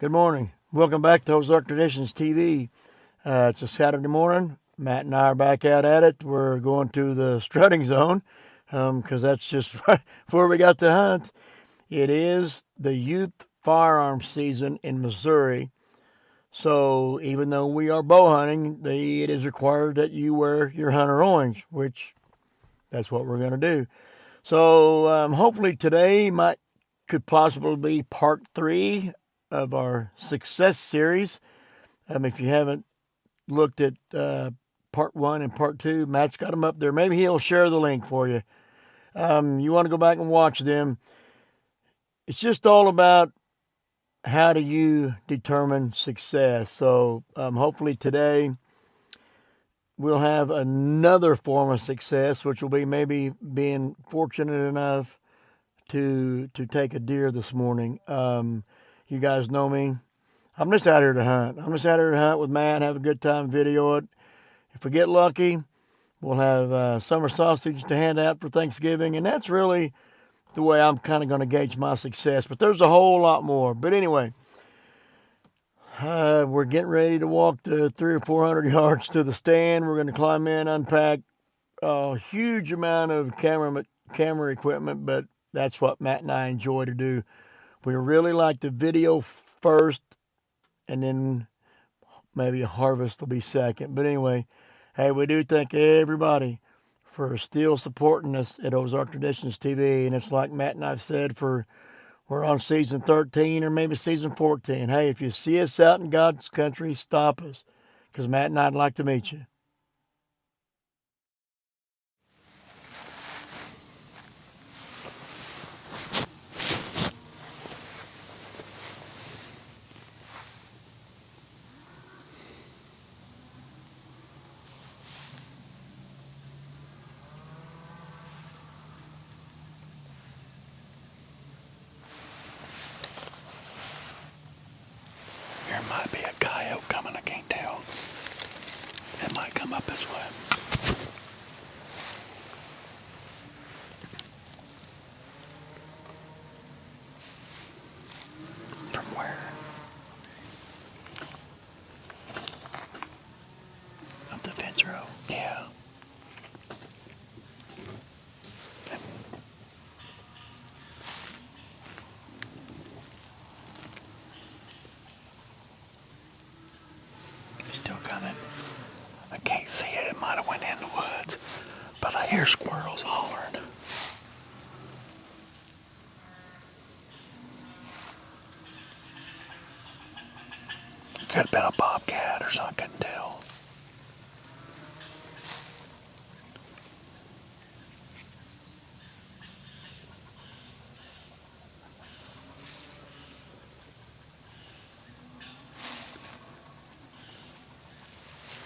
Good morning. Welcome back to Ozark Traditions TV. It's a Saturday morning. Matt and I are back out at it. We're going to the strutting zone because that's just right before we got to hunt. It is the youth firearm season in Missouri. So even though we are bow hunting, it is required that you wear your hunter orange, which that's what we're going to do. So hopefully today could possibly be part 3 of our success series. If you haven't looked at part 1 and part 2, Matt's got them up there. Maybe he'll share the link for you. You want to go back and watch them. It's just all about how do you determine success. So hopefully today we'll have another form of success, which will be maybe being fortunate enough to take a deer this morning. You guys know me. I'm just out here to hunt. I'm just out here to hunt with Matt, have a good time, video it. If we get lucky, we'll have summer sausage to hand out for Thanksgiving, and that's really the way I'm kind of going to gauge my success. But there's a whole lot more. But anyway, we're getting ready to walk the 300 or 400 yards to the stand. We're going to climb in, unpack a huge amount of camera equipment, but that's what Matt and I enjoy to do. We really like the video first, and then maybe a harvest will be second. But anyway, hey, we do thank everybody for still supporting us at Ozark Traditions TV. And it's like Matt and I've said, we're on season 13 or maybe season 14. Hey, if you see us out in God's country, stop us, because Matt and I'd like to meet you. There might be a coyote coming, I can't tell. It might come up this way. From where? Up the fence row? Yeah. He's still coming. I can't see it. It might have went in the woods. But I hear squirrels hollering. Could have been a bobcat or something, I couldn't tell.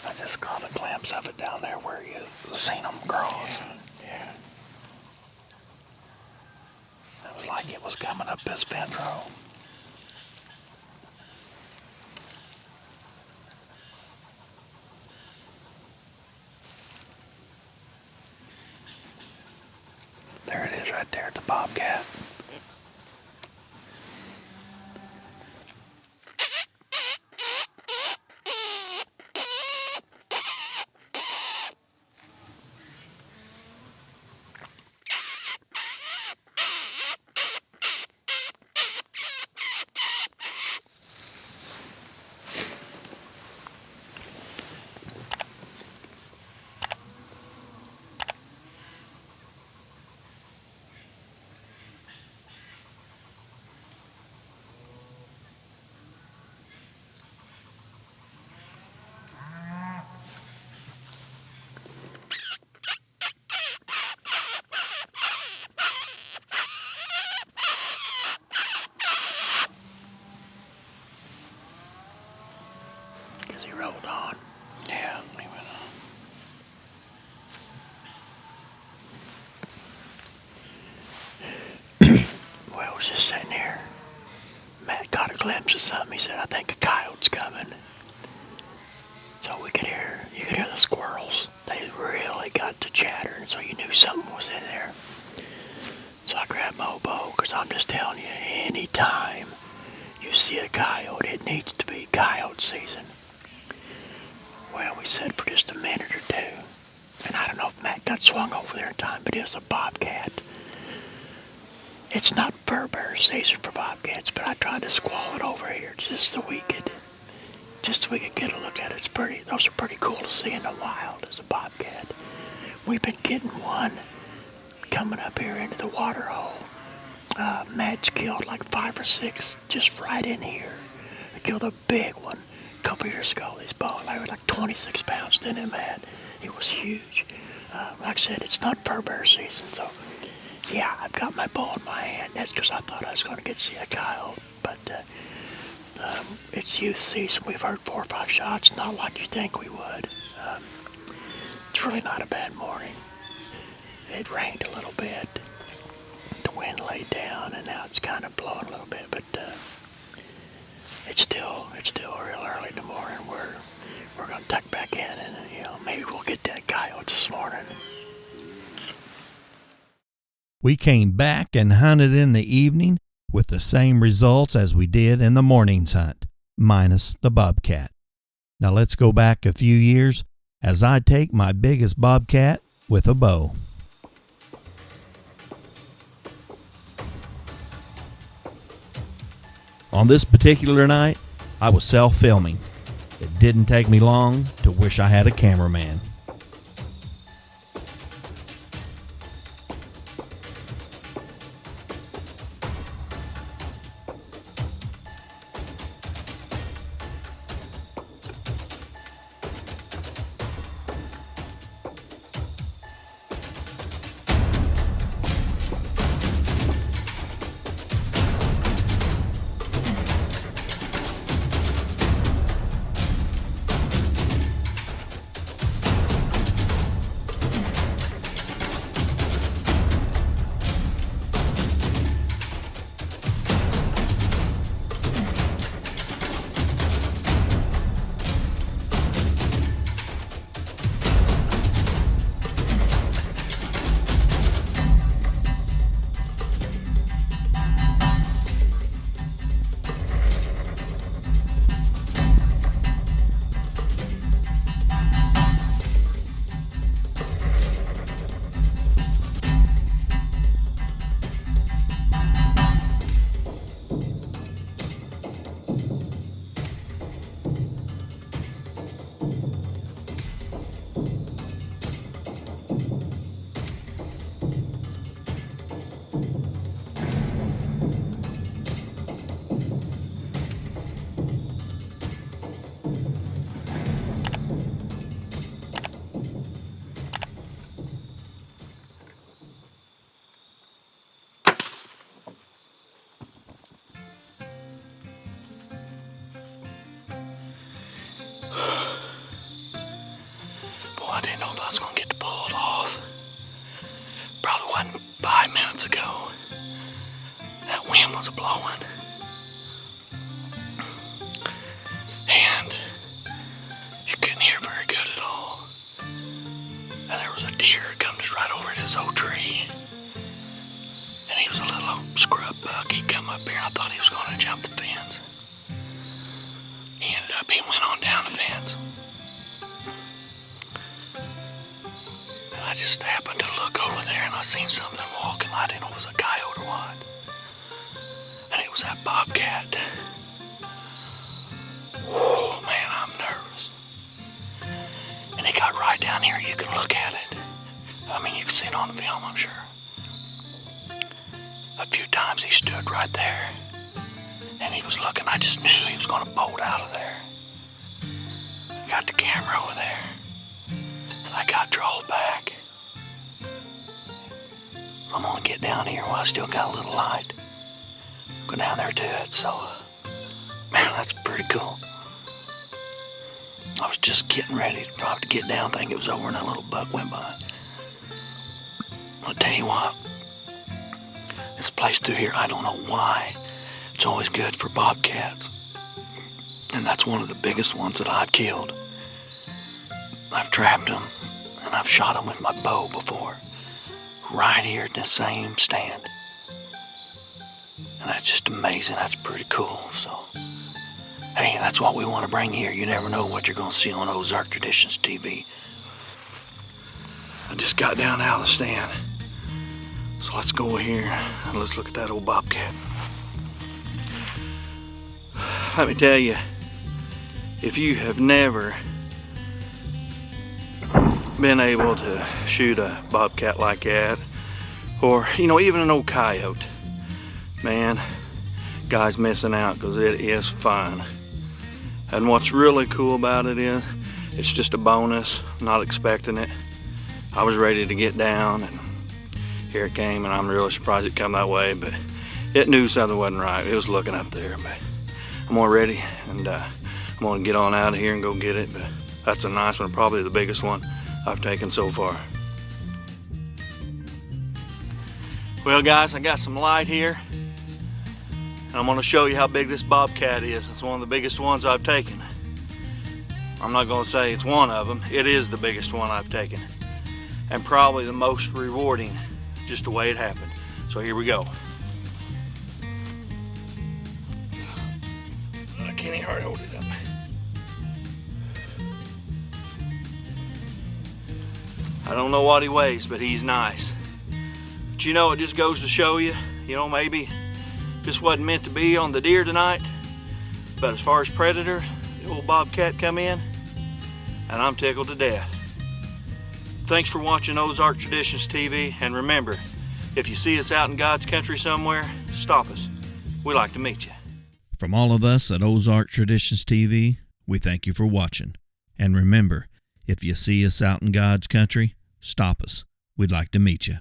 I just caught a glimpse of it down there where you seen them cross. Yeah. It was like it was coming up this fence row. There it is right there at the bobcat. He rolled on. Yeah, he went on. Well, I was just sitting here. Matt caught a glimpse of something. He said, I think a coyote's coming. So you could hear the squirrels. They really got to chattering, so you knew something was in there. So I grabbed my bow, because I'm just telling you, anytime you you see a coyote, it needs to be coyote season. Well, we sat for just a minute or two, and I don't know if Matt got swung over there in time, but it was a bobcat. It's not fur bear season for bobcats, but I tried to squall it over here just so we could get a look at it. Those are pretty cool to see in the wild as a bobcat. We've been getting one coming up here into the water hole. Matt's killed like 5 or 6 just right in here. I killed a big one a couple years ago. These balls, they were like 26 pounds, didn't it, Matt? It was huge. Like I said, it's not fur bear season, so yeah, I've got my bow in my hand. That's because I thought I was going to get to see a coyote, but it's youth season. We've heard 4 or 5 shots, not like you think we would. It's really not a bad morning. It rained a little bit. The wind laid down, and now it's kind of blowing a little bit, but it's still real early in the morning. We're going to tuck back in, and maybe we'll get that coyote this morning. We came back and hunted in the evening with the same results as we did in the morning's hunt, minus the bobcat. Now let's go back a few years as I take my biggest bobcat with a bow. On this particular night, I was self-filming. It didn't take me long to wish I had a cameraman. I didn't know if I was going to get to pull it off. Probably wasn't 5 minutes ago. That wind was blowing. And you couldn't hear very good at all. And there was a deer come just right over this old tree. And he was a little scrub buck. He come up here and I thought he was going to jump the fence. He went on down the fence. I just happened to look over there and I seen something walking. I didn't know if it was a coyote or what. And it was that bobcat. Oh man, I'm nervous. And it got right down here. You can look at it. I mean, you can see it on the film, I'm sure. A few times he stood right there. And he was looking. I just knew he was going to bolt out of there. I got the camera over there. And I got drawn back. I'm gonna get down here while I still got a little light. Go down there to it, so, man, that's pretty cool. I was just getting ready to probably get down, think it was over, and that little buck went by. I'll tell you what, this place through here, I don't know why, it's always good for bobcats. And that's one of the biggest ones that I've killed. I've trapped them, and I've shot them with my bow before. Right here in the same stand. And that's just amazing. That's pretty cool. So, hey, that's what we want to bring here. You never know what you're going to see on Ozark Traditions TV. I just got down out of the stand. So let's go here and let's look at that old bobcat. Let me tell you, if you have never been able to shoot a bobcat like that, or even an old coyote, man, guy's missing out, because it is fun. And what's really cool about it is it's just a bonus. I'm not expecting it. I was ready to get down, and here it came, and I'm really surprised it come that way, but it knew something wasn't right. It was looking up there, but I'm all ready, and I'm gonna get on out of here and go get it. But that's a nice one, probably the biggest one I've taken so far. Well, guys, I got some light here, and I'm gonna show you how big this bobcat is. It's one of the biggest ones I've taken. I'm not gonna say it's one of them. It is the biggest one I've taken, and probably the most rewarding, just the way it happened. So here we go. I can't even hardly hold it up. I don't know what he weighs, but he's nice. But it just goes to show you, maybe this wasn't meant to be on the deer tonight, but as far as predator, the old bobcat come in, and I'm tickled to death. Thanks for watching Ozark Traditions TV, and remember, if you see us out in God's country somewhere, stop us. We'd like to meet you. From all of us at Ozark Traditions TV, we thank you for watching. And remember, if you see us out in God's country, stop us. We'd like to meet you.